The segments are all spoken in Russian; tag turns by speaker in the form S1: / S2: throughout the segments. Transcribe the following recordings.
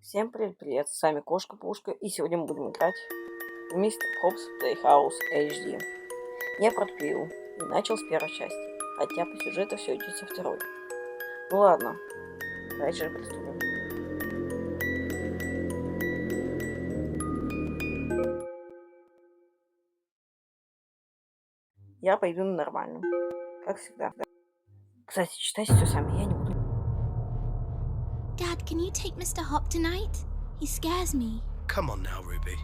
S1: Всем привет, с вами Кошка Пушка, и сегодня мы будем играть в Mr. Hops Playhouse HD. Я протупил и начал с первой части, хотя по сюжету все идет со второй. Ну ладно, давайте же приступим. Я пойду на нормальном, как всегда. Кстати, читайте все сами, я не буду.
S2: Dad, can you take Mr. Hop tonight? He scares me.
S3: Come on now, Ruby.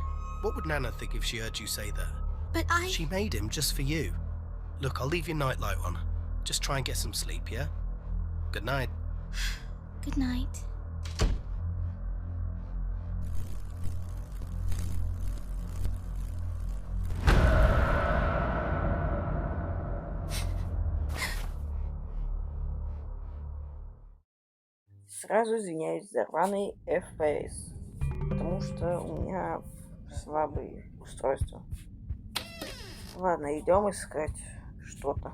S3: What would Nana think if she heard you say that?
S2: But
S3: She made him just for you. Look, I'll leave your nightlight on. Just try and get some sleep, yeah? Good night.
S2: Good night.
S1: Сразу извиняюсь за рваный FPS, потому что у меня слабые устройства. Ладно, идем искать что-то.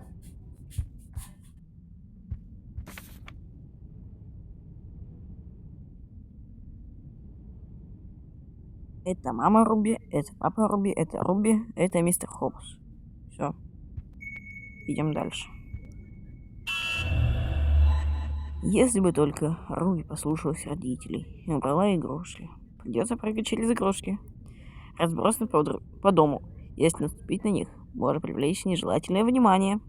S1: Это мама Руби, это папа Руби, это мистер Хопс. Все. Идем дальше. Если бы только Руби послушалась родителей и убрала игрушки. Придется прыгать через игрушки, разбросаны по дому. Если наступить на них, можно привлечь нежелательное внимание.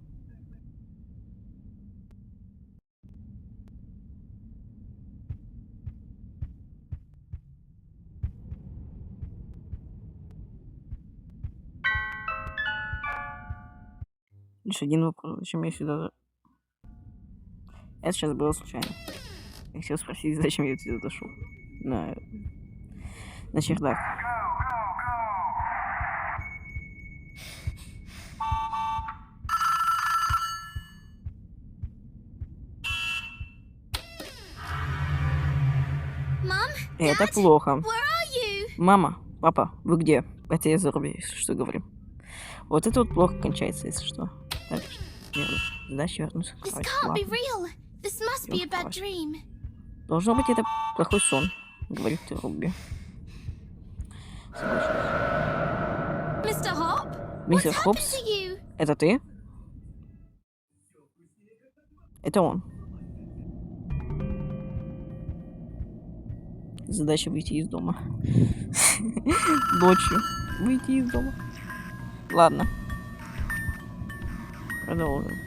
S1: Лишь один вопрос, зачем я сюда... Это сейчас было случайно. Я хотел спросить, зачем я сюда дошел. На чердак.
S2: Mom?
S1: Это
S2: Dad?
S1: плохо.
S2: Where are you?
S1: Мама, папа, вы где? Это я за Руби, если что говорю. Вот это вот плохо кончается, если что. Так, верно. Задача вернуться к
S2: This
S1: кровати.
S2: can't be
S1: Ладно.
S2: real. This must be a bad dream.
S1: Должно быть, это плохой сон, говорит Руби.
S2: Mr. Hop?
S1: Мистер
S2: What's happened
S1: Хопс,
S2: to you?
S1: это ты? Это он. Задача выйти из дома. Ночью. Выйти из дома. Ладно. Продолжим.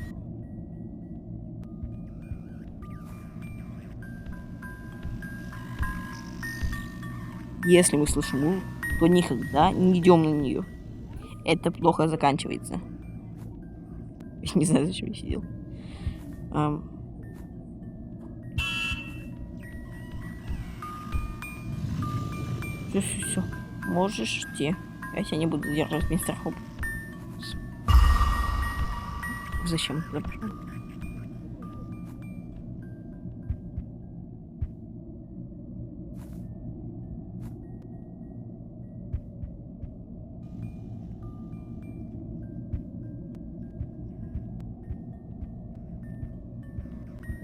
S1: Если мы слышим музыку, то никогда не идем на нее. Это плохо заканчивается. Я не знаю, зачем я сидел. Все. Можешь идти. Я тебя не буду задерживать, мистер Хоп. Зачем туда пошел?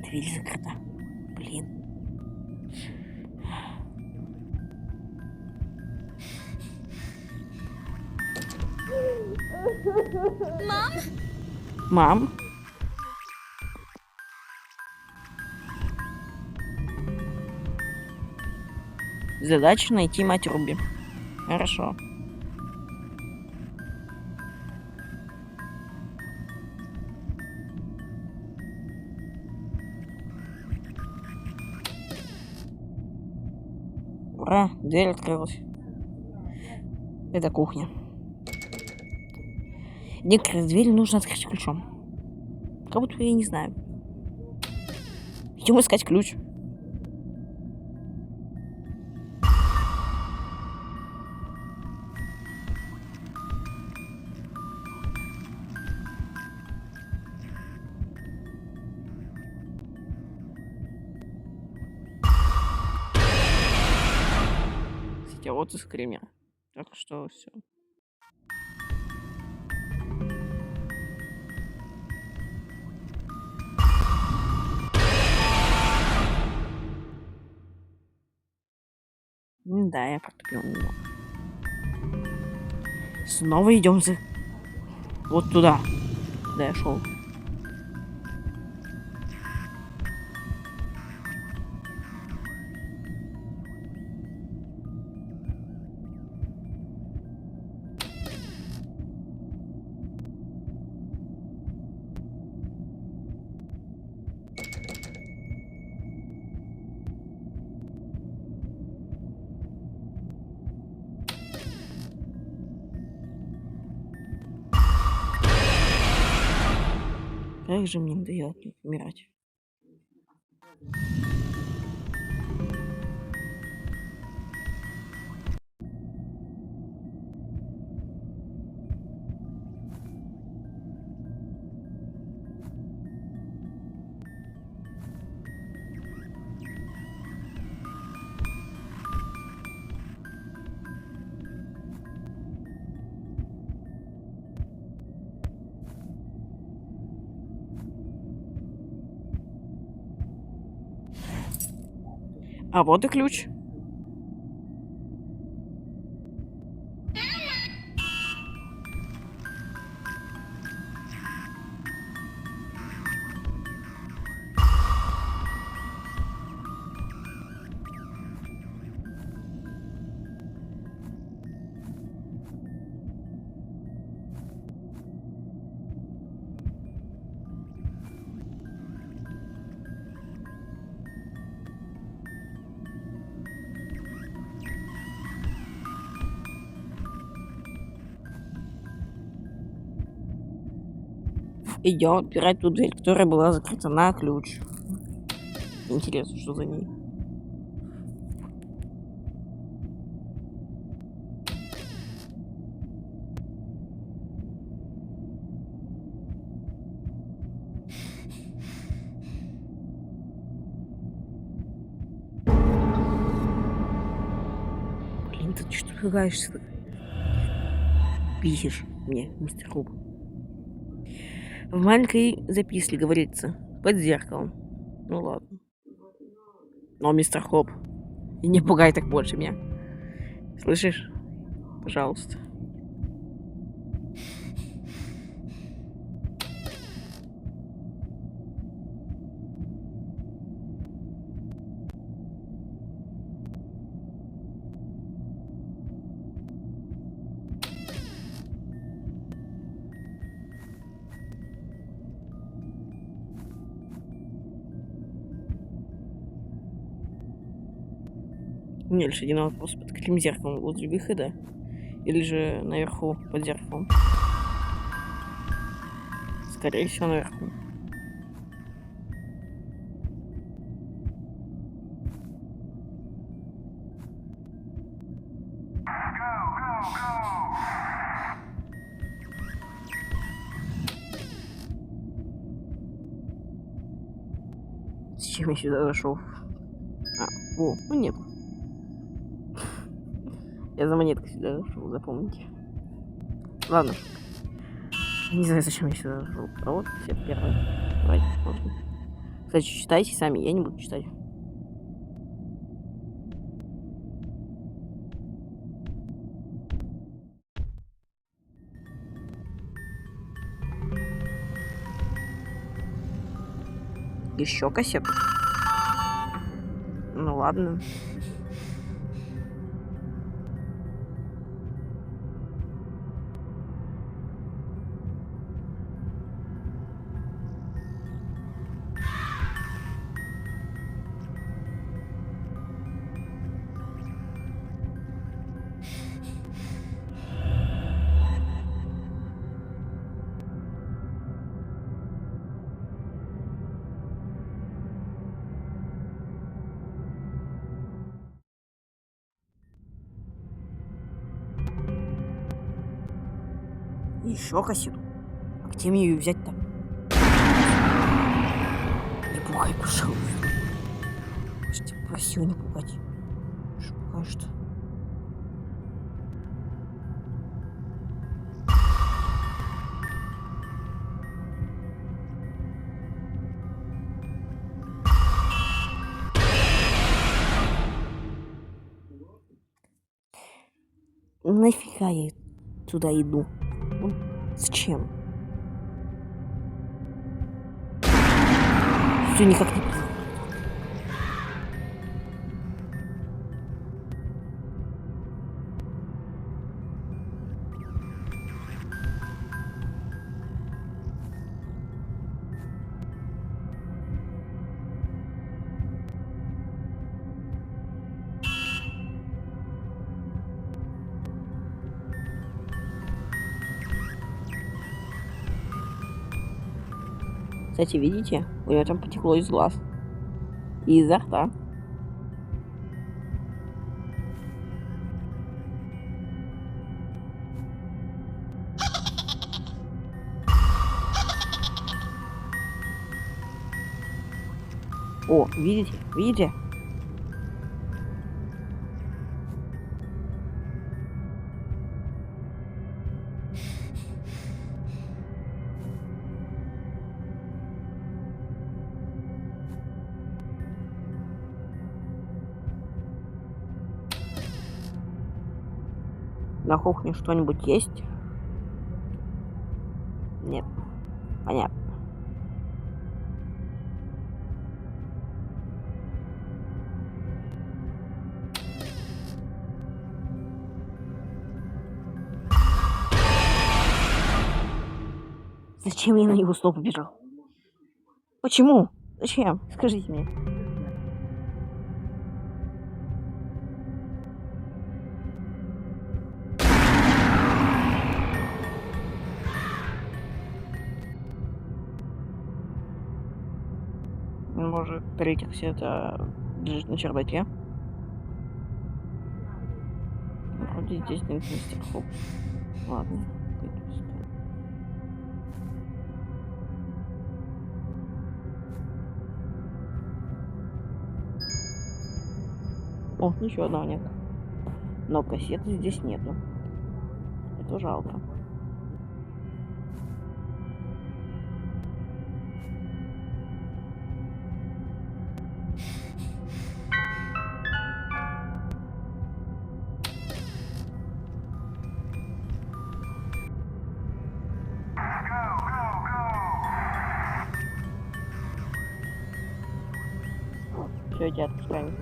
S1: Дверь закрыта. Блин. Мам? Задача найти мать Руби. Хорошо. Ура, дверь открылась. Это кухня. Некоторые двери нужно открыть ключом. Как будто я не знаю. Идем искать ключ. Кстати, вот и скример. Так что все. Да, я протупил немного. Снова идем за... Вот туда, куда я шел. Как же мне надоело от них умирать. А вот и ключ. Идем отпирать ту дверь, которая была закрыта на ключ. Интересно, что за ней. Блин, ты что ругаешься? Бесишь мне, мистер Хоп. В маленькой записке говорится под зеркалом. Ну ладно. Но, мистер Хоп, и не пугай так больше меня. Слышишь? Пожалуйста. У меня лишь один вопрос. Под каким зеркалом? Возле выхода? Или же наверху под зеркалом? Скорее всего, наверху. Зачем я сюда зашел? Ну нет. Я за монеткой сюда зашел, запомните. Ладно. Не знаю, зачем я сюда зашел. А вот все первые. Давайте посмотрим. Кстати, читайте сами, я не буду читать. Еще кассету. Ну ладно. Еще кассету. А где мне ее взять-то? Не пугай, пожалуйста. Я ж тебя просил не пугать. Что пугаешь-то? Нафига я туда иду? Ну, зачем? Все никак не понимаю. Кстати, видите? У него там потекло из глаз. И изо рта. О, видите? Видите? На кухне что-нибудь есть? Нет. Понятно. Зачем я на него снова побежал? Почему? Зачем? Скажите мне. Может, третьих где-то лежит на чердаке? Вроде здесь нет мистер Хоп. Ладно. О, еще одного нет. Но кассеты здесь нету. Это жалко. Все, иди отпускаем.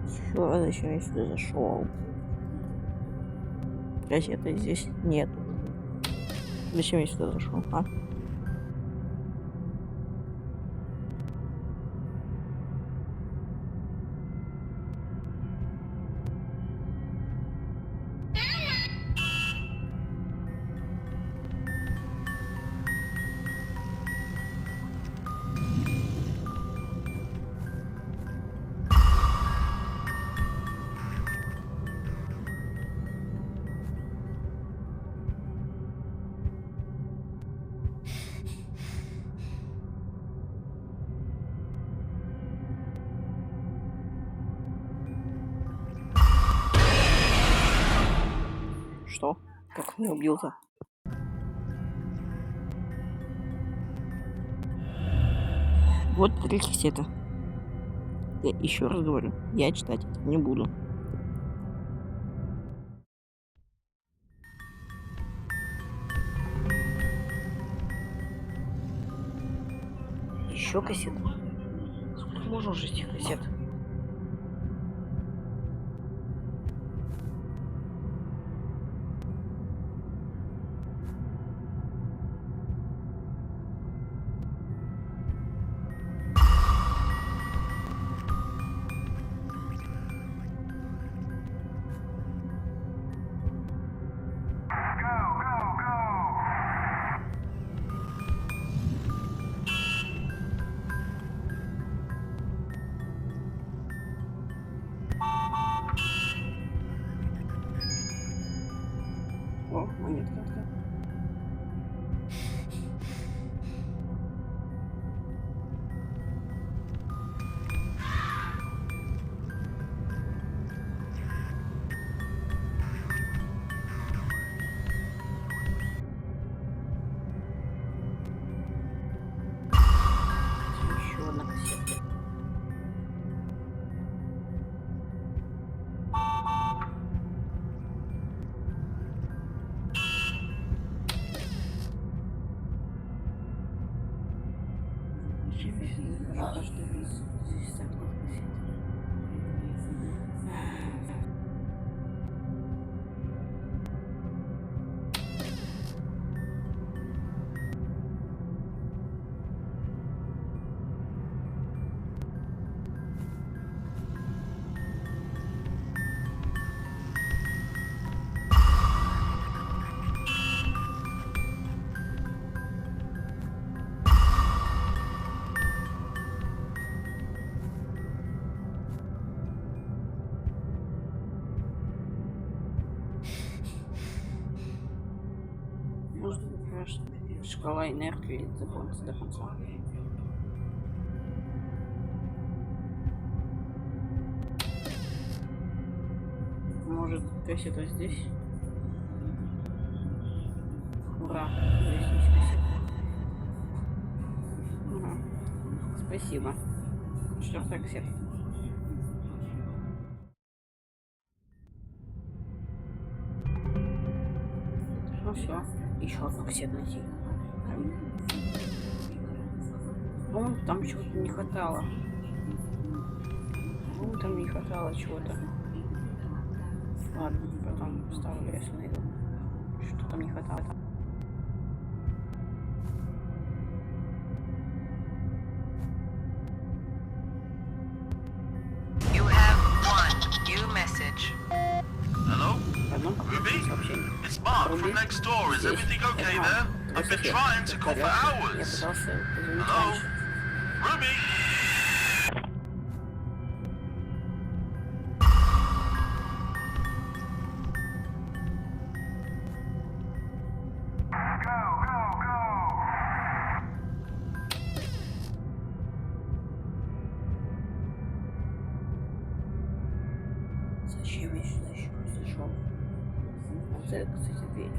S1: Все, зачем я сюда зашел? Газеты здесь нет. Зачем я сюда зашел, а? Что? Как он меня убил-то? Вот 3 кассеты. Я еще раз говорю, я читать это не буду. Еще кассет? Сколько можно уже этих кассет? Шкала энергии заполнится до конца. Может, кассета здесь? Ура! Здесь есть кассета. Ага. Спасибо. 4-я кассета. Ну все, еще одну кассету найти. По-моему, там чего-то не хватало. По-моему, там не хватало чего-то. Ладно, потом вставлю, если найду. Что там не хватало.
S4: You have one new message.
S5: Hello?
S1: Одно
S5: Ruby?
S1: сообщение.
S5: It's Mark
S1: Ruby?
S5: from next door. Is
S1: Здесь.
S5: everything okay
S1: Это
S5: there?
S1: Марк.
S5: I've been
S1: Здесь
S5: trying to
S1: всё в
S5: call for
S1: порядке. Я
S5: hours.
S1: пытался позвонить
S5: Hello?
S1: раньше.
S5: Ruby?
S1: Зачем я сюда еще раз зашел? Вот это, кстати, дверь.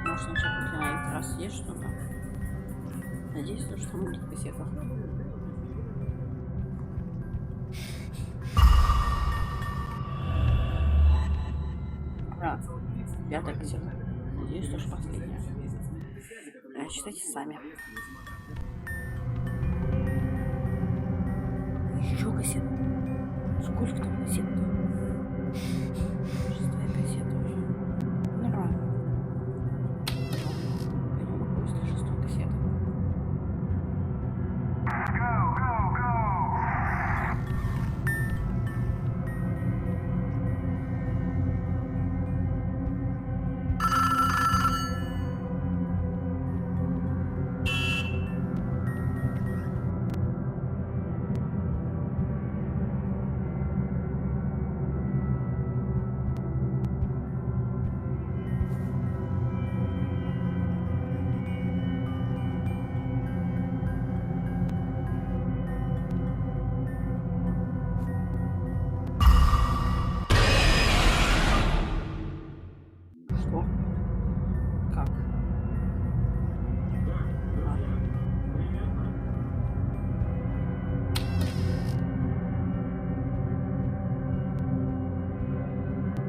S1: Может, сначала на этот раз есть что-то? Надеюсь, что там будет кассета. Ура! 5-я кассета. Надеюсь, что последняя. Читайте сами. Еще кассета. Сколько там кассет-то? 6-я кассета уже. Нормально. Пойдем после 6-й кассеты. Что? Как? Ладно.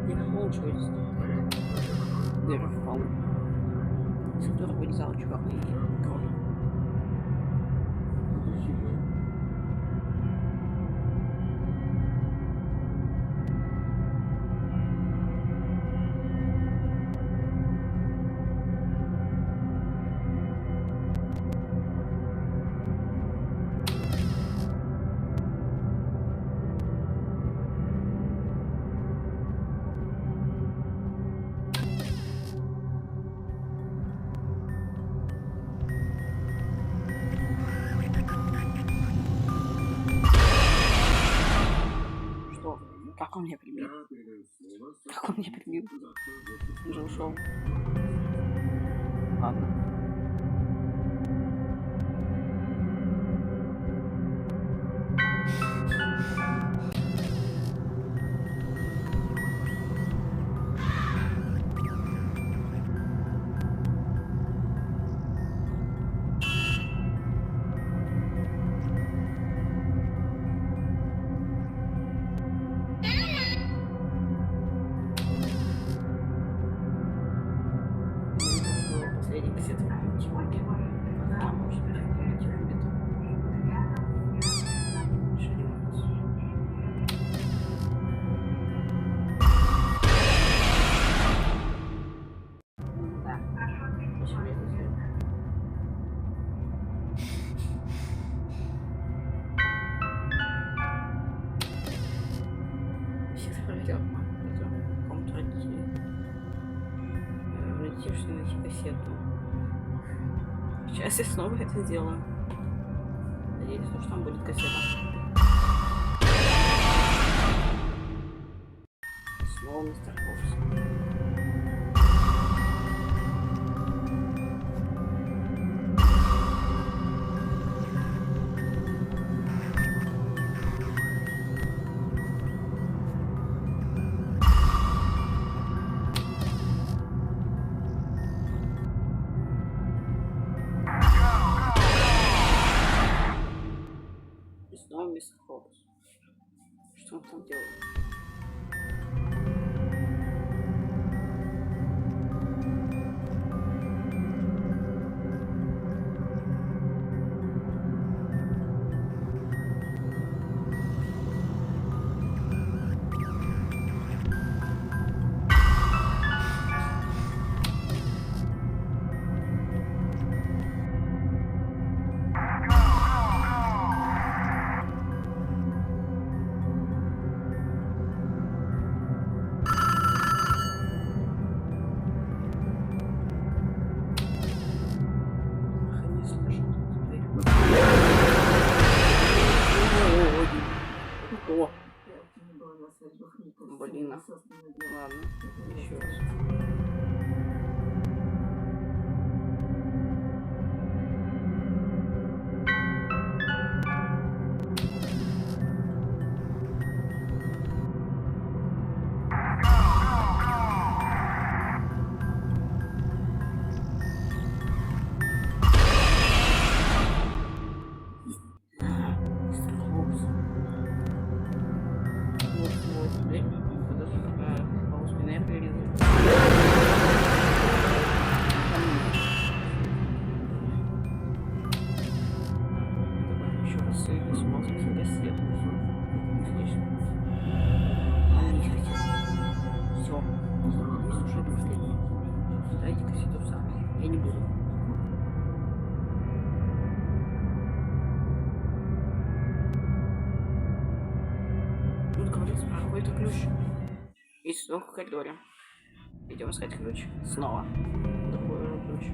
S1: Никакого ничего здесь нет. Дыры в полу, из которых вылезал черный кролик. Что? Как он меня прибил? Как он меня прибил? Он же ушел. Ладно. Последний кассета в комнате Ольги. Там может быть в комнате Рубита. Что делать? Да. Почему я это сделал? Надеюсь, не найти кассету. Сейчас я снова это сделаю. Надеюсь, что там будет кассета. Снова мистер Хопс. И снова мистер Хопс. Что он там делает? О! Блин, ладно, еще раз. Мистер Хопс. Вот, блин, подожди, по спине прирезать. Давай еще раз соединись, мозг с кассету. Отлично. Она не хотела. Все, здесь уже последний. Дайте кассету сами. Я не буду. Он говорит, спрашивает ключ. И снова в коридоре. Идем искать ключ. Снова. Другой уже ключ.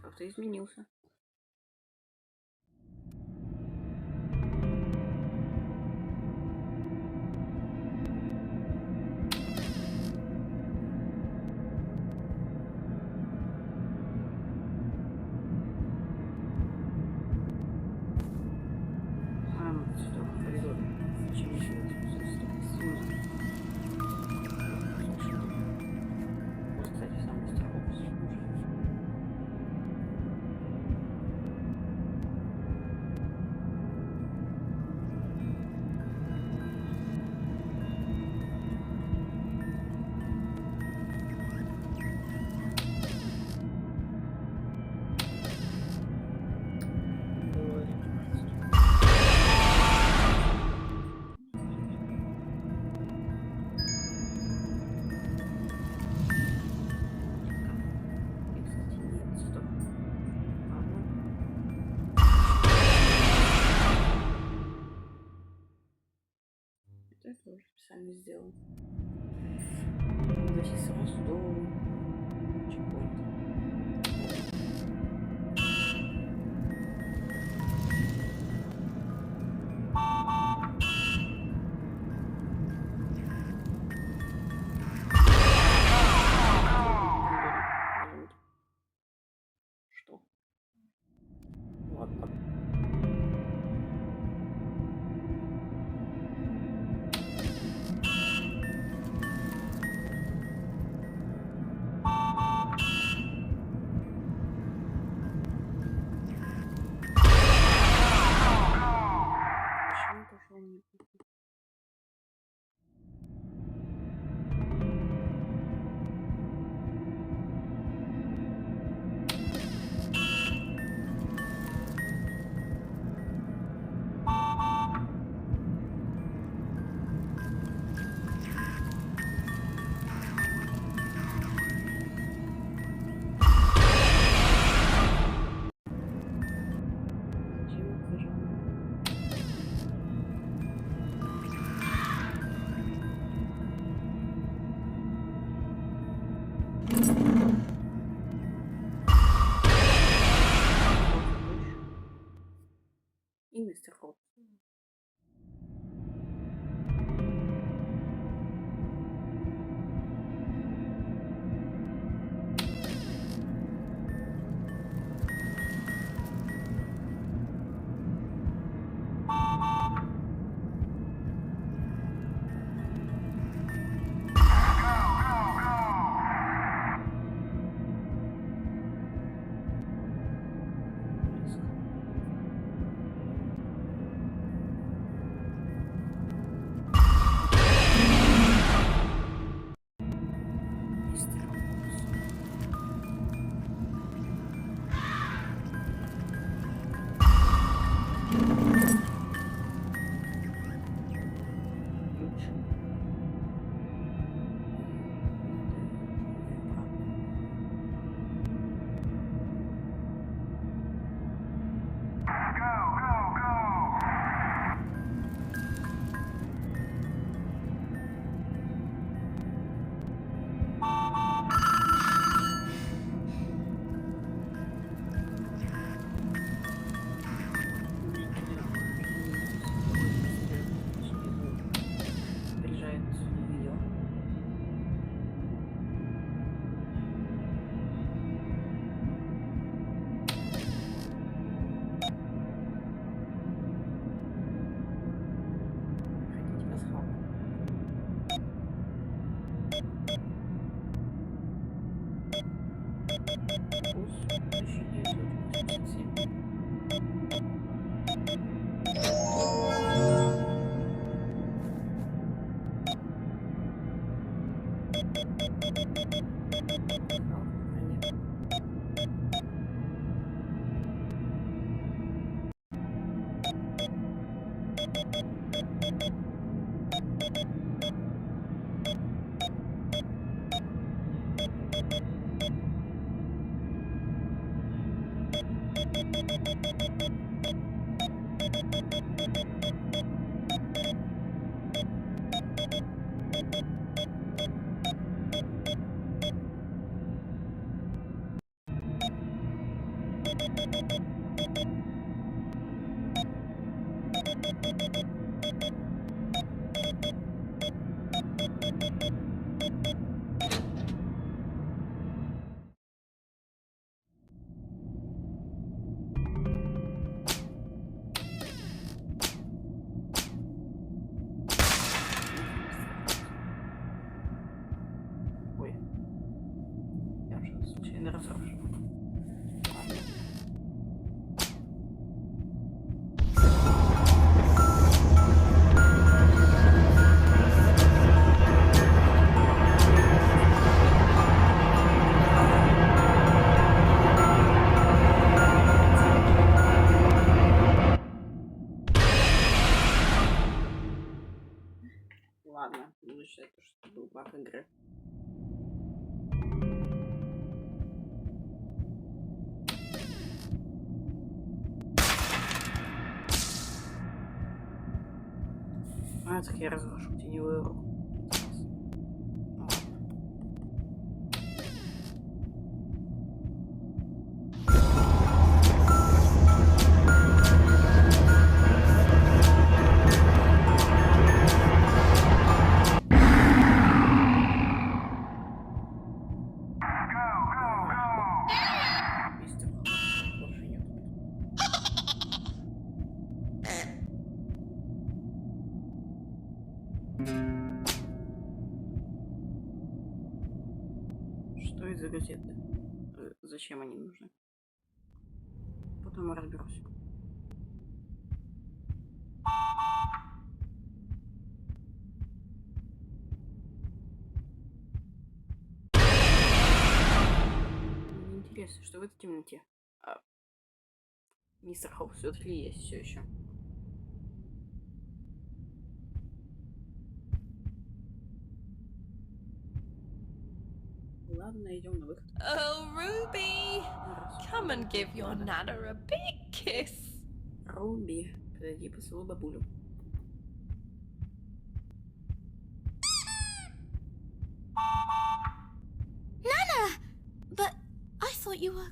S1: Как-то изменился. Сюда, в коридоре. Чем еще сильно? Вот, кстати, сам мистер Хопс. Это уже специально сделал. Дойти сразу до чекпоинта. Что? Ладно. И мистер Хопс. Мистер Хопс. Ключ. Приезжает видео. Хотите пасхалку? Вкус 1987. Ой. Я уже случайно разрушил. Ладно. Ладно, буду считать, что это был баг игры. А, так я разрушу теневую руку. Ладно. Мистер Хопс больше нет. Что это за газеты? Зачем они нужны? Потом я разберусь. Мне интересно, что в этой темноте? Мистер Хоуп все-таки есть все еще. Ладно, идем на выход.
S6: Oh, Ruby!
S1: Раз.
S6: Come and give your Nana a big kiss.
S1: Руби, подойди, поцелуй бабулю.
S2: Nana! you were.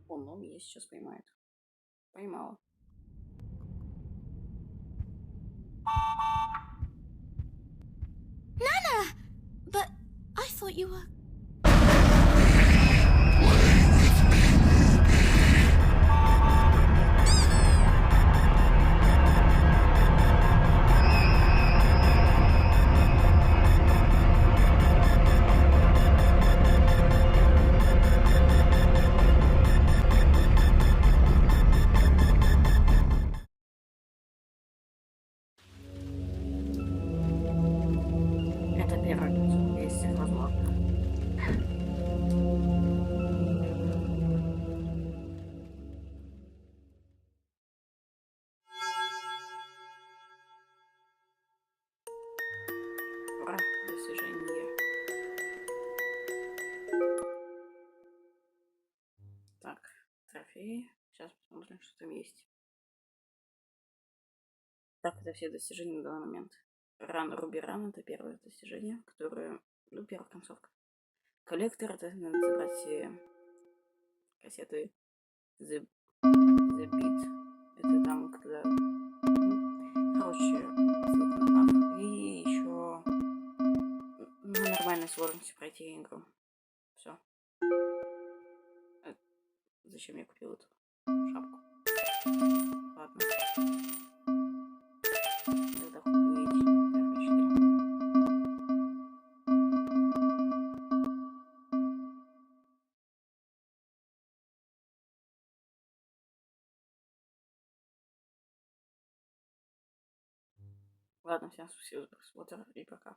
S1: Он меня сейчас поймает. Поймала.
S2: But I thought you were.
S1: Это первое лицо, если возможно. Ура, достижение. Так, трофеи. Сейчас посмотрим, что там есть. Так, это все достижения на данный момент. Руби Ран — это первое достижение, которое, ну, первая концовка. Коллектор — это надо забрать все кассеты The Beat. Это там, когда... Короче, ссылка на ТАФ. И еще на нормальной сложности пройти игру. Все. Зачем я купил эту шапку? Ладно. Тогда куплю эти первые 4. Ладно, всем спасибо за просмотр и пока.